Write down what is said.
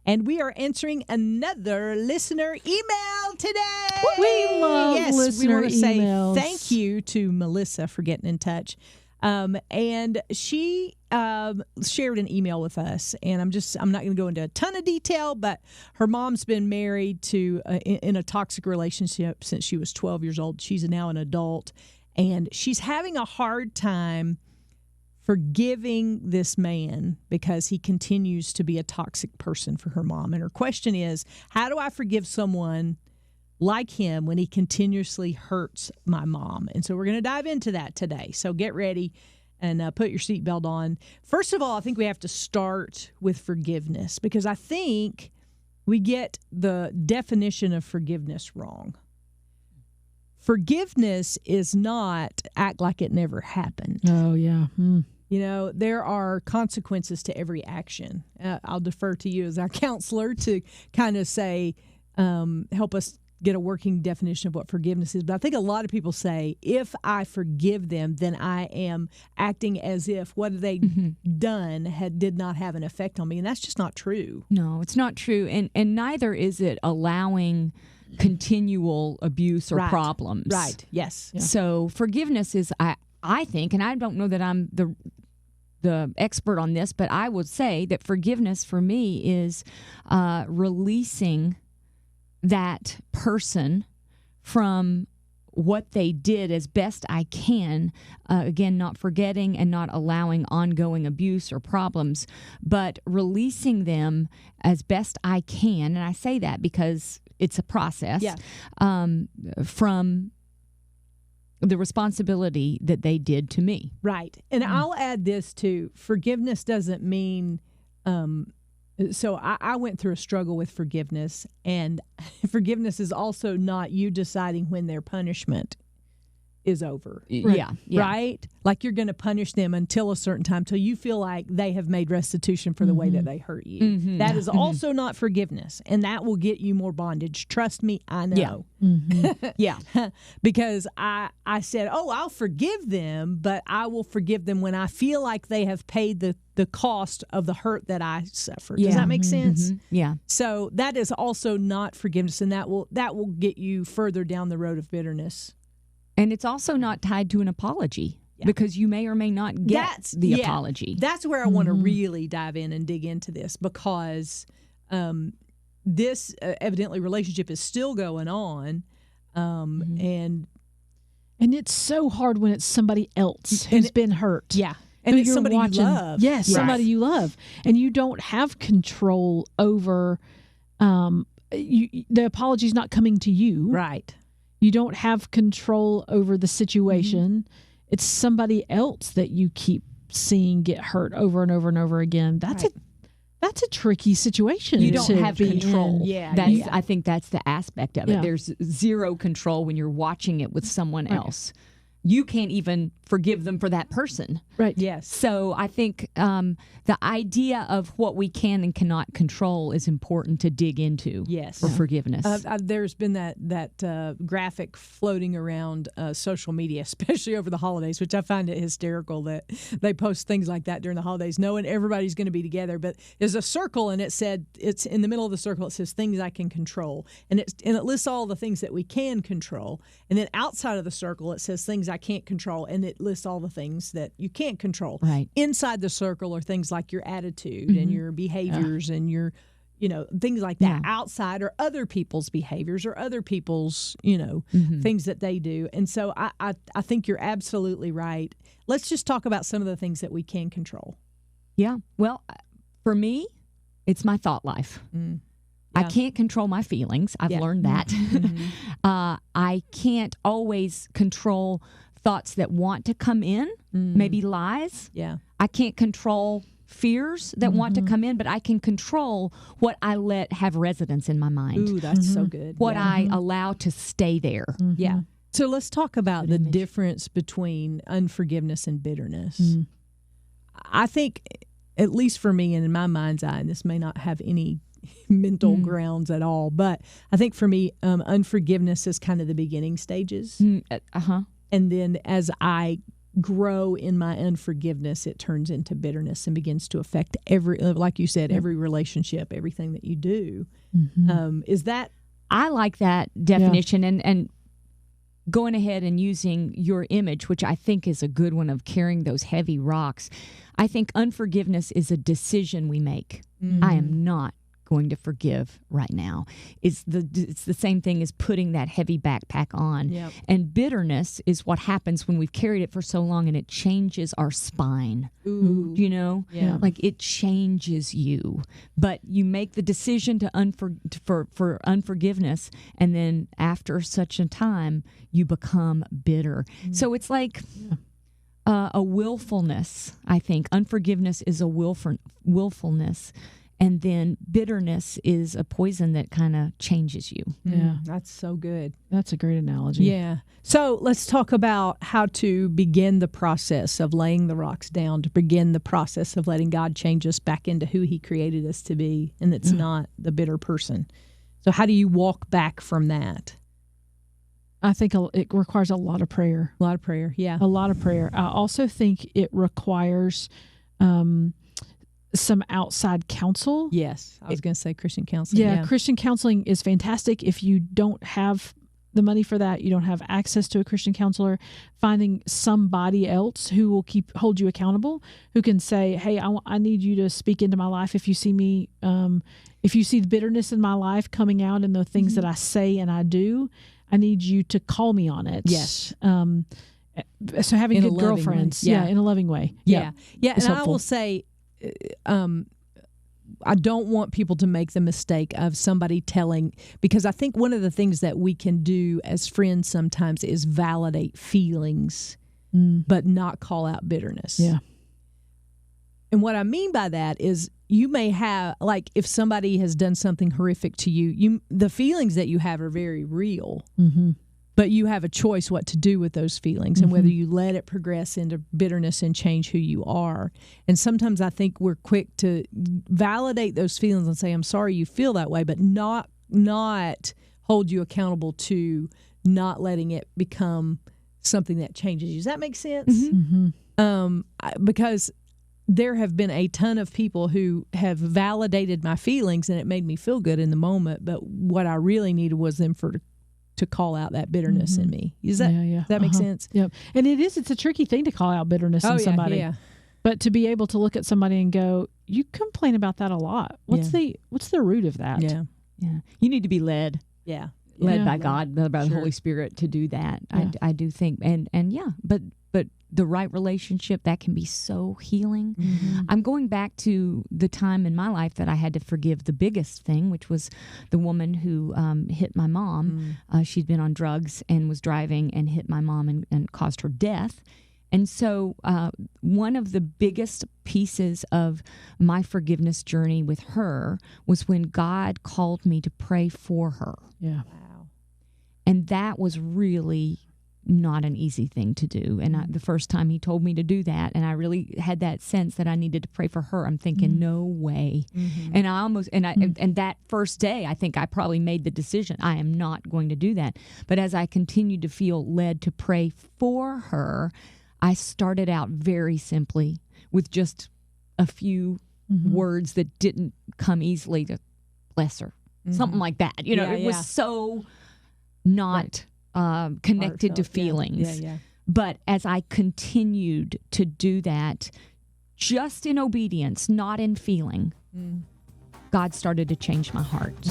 And we are answering another listener email today. We love listener we want to say emails. thank you to Melissa for getting in touch. And she shared an email with us, and I'm not going to go into a ton of detail, but her mom's been married to in a toxic relationship since she was 12 years old. She's now an adult, and she's having a hard time forgiving this man because he continues to be a toxic person for her mom. And her question is, how do I forgive someone like him when he continuously hurts my mom? And so we're going to dive into that today. So get ready and put your seatbelt on. First of all, I think we have to start with forgiveness because I think we get the definition of forgiveness wrong. Forgiveness is not act like it never happened. Oh, yeah. You know, there are consequences to every action. I'll defer to you as our counselor to kind of say, help us get a working definition of what forgiveness is. But I think a lot of people say, if I forgive them, then I am acting as if what they done did not have an effect on me. And that's just not true. No, it's not true. And neither is it allowing continual abuse or problems. Right. Yes. Yeah. So forgiveness is, I think, and I don't know that I'm the expert on this, but I would say that forgiveness for me is releasing that person from what they did as best I can. Again, not forgetting and not allowing ongoing abuse or problems, but releasing them as best I can. And I say that because it's a process from the responsibility that they did to me. Right. And I'll add this too. Forgiveness doesn't mean so I went through a struggle with forgiveness, and forgiveness is also not you deciding when their punishment is over. Yeah. Right? Like you're going to punish them until a certain time, till you feel like they have made restitution for the way that they hurt you. That is also not forgiveness, and that will get you more bondage. Trust me, I know. Yeah. Because I said, I'll forgive them, but I will forgive them when I feel like they have paid the cost of the hurt that I suffered. Does that make sense? Yeah. So that is also not forgiveness, and that will get you further down the road of bitterness. And it's also not tied to an apology because you may or may not get the apology. That's where I want to really dive in and dig into this, because this evidently relationship is still going on, and it's so hard when it's somebody else who's been hurt. Yeah. And it's somebody you love. Yes, somebody you love. And you don't have control over the apology's not coming to you. Right. You don't have control over the situation. It's somebody else that you keep seeing get hurt over and over and over again. That's a tricky situation. You don't have control. Yeah. I think that's the aspect of it. There's zero control when you're watching it with someone else. You can't even forgive them for that person. Right. Yes. So I think the idea of what we can and cannot control is important to dig into. Yes. For forgiveness. There's been that graphic floating around social media, especially over the holidays, which I find it hysterical that they post things like that during the holidays, knowing everybody's going to be together. But there's a circle, and it's in the middle of the circle. It says things I can control, and it lists all the things that we can control. And then outside of the circle, it says things I can't control, and it lists all the things that you can't control. Right. Inside the circle are things like your attitude and your behaviors and your, things like that. Outside are other people's behaviors or other people's, things that they do. And so I think you're absolutely right. Let's just talk about some of the things that we can control. Yeah. Well, for me, it's my thought life. I can't control my feelings. I've learned that. I can't always control thoughts that want to come in, maybe lies. Yeah. I can't control fears that want to come in, but I can control what I let have residence in my mind. Ooh, that's so good. What I allow to stay there. Yeah. So let's talk about the difference between unforgiveness and bitterness. I think, at least for me and in my mind's eye, and this may not have any mental grounds at all, but I think for me, unforgiveness is kind of the beginning stages. Uh-huh. And then as I grow in my unforgiveness, it turns into bitterness and begins to affect like you said, every relationship, everything that you do. Is that? I like that definition, and going ahead and using your image, which I think is a good one, of carrying those heavy rocks. I think unforgiveness is a decision we make. I am not going to forgive right now. It's the same thing as putting that heavy backpack on. Yep. And bitterness is what happens when we've carried it for so long, and it changes our spine. Ooh. You know? Yeah. Like it changes you. But you make the decision for unforgiveness, and then after such a time, you become bitter. So it's like a willfulness, I think. Unforgiveness is a willfulness. And then bitterness is a poison that kind of changes you. Yeah. That's so good. That's a great analogy. Yeah. So let's talk about how to begin the process of laying the rocks down, to begin the process of letting God change us back into who he created us to be, and it's not the bitter person. So how do you walk back from that? I think it requires a lot of prayer. A lot of prayer, yeah. A lot of prayer. I also think it requires some outside counsel. Yes. I was going to say Christian counseling. Yeah, Christian counseling is fantastic. If you don't have the money for that, you don't have access to a Christian counselor, finding somebody else who will hold you accountable, who can say, hey, I need you to speak into my life. If you see me, if you see the bitterness in my life coming out in the things that I say and I do, I need you to call me on it. Yes. So having good girlfriends. Yeah, in a loving way. Yeah. Yeah. And helpful. I will say, I don't want people to make the mistake of somebody telling, because I think one of the things that we can do as friends sometimes is validate feelings, but not call out bitterness. Yeah. And what I mean by that is you may have, like, if somebody has done something horrific to you, the feelings that you have are very real. But you have a choice what to do with those feelings and whether you let it progress into bitterness and change who you are. And sometimes I think we're quick to validate those feelings and say, I'm sorry you feel that way, but not hold you accountable to not letting it become something that changes you. Does that make sense? Because there have been a ton of people who have validated my feelings and it made me feel good in the moment, but what I really needed was them to call out that bitterness in me. Does that make sense? Yep. And it's a tricky thing to call out bitterness in somebody. Yeah. But to be able to look at somebody and go, you complain about that a lot. What's the root of that? Yeah. Yeah. You need to be led. Yeah. Led by God, led by the Holy Spirit to do that. Yeah. I do think, but the right relationship, that can be so healing. I'm going back to the time in my life that I had to forgive the biggest thing, which was the woman who hit my mom. She'd been on drugs and was driving and hit my mom and caused her death. And so one of the biggest pieces of my forgiveness journey with her was when God called me to pray for her. Yeah. Wow. And that was really not an easy thing to do. And the first time he told me to do that, and I really had that sense that I needed to pray for her, I'm thinking, no way. And I almost, and that first day, I think I probably made the decision, I am not going to do that. But as I continued to feel led to pray for her, I started out very simply with just a few words that didn't come easily to bless her. Something like that. You know, it was so not connected to feelings. But as I continued to do that, just in obedience, not in feeling, God started to change my heart.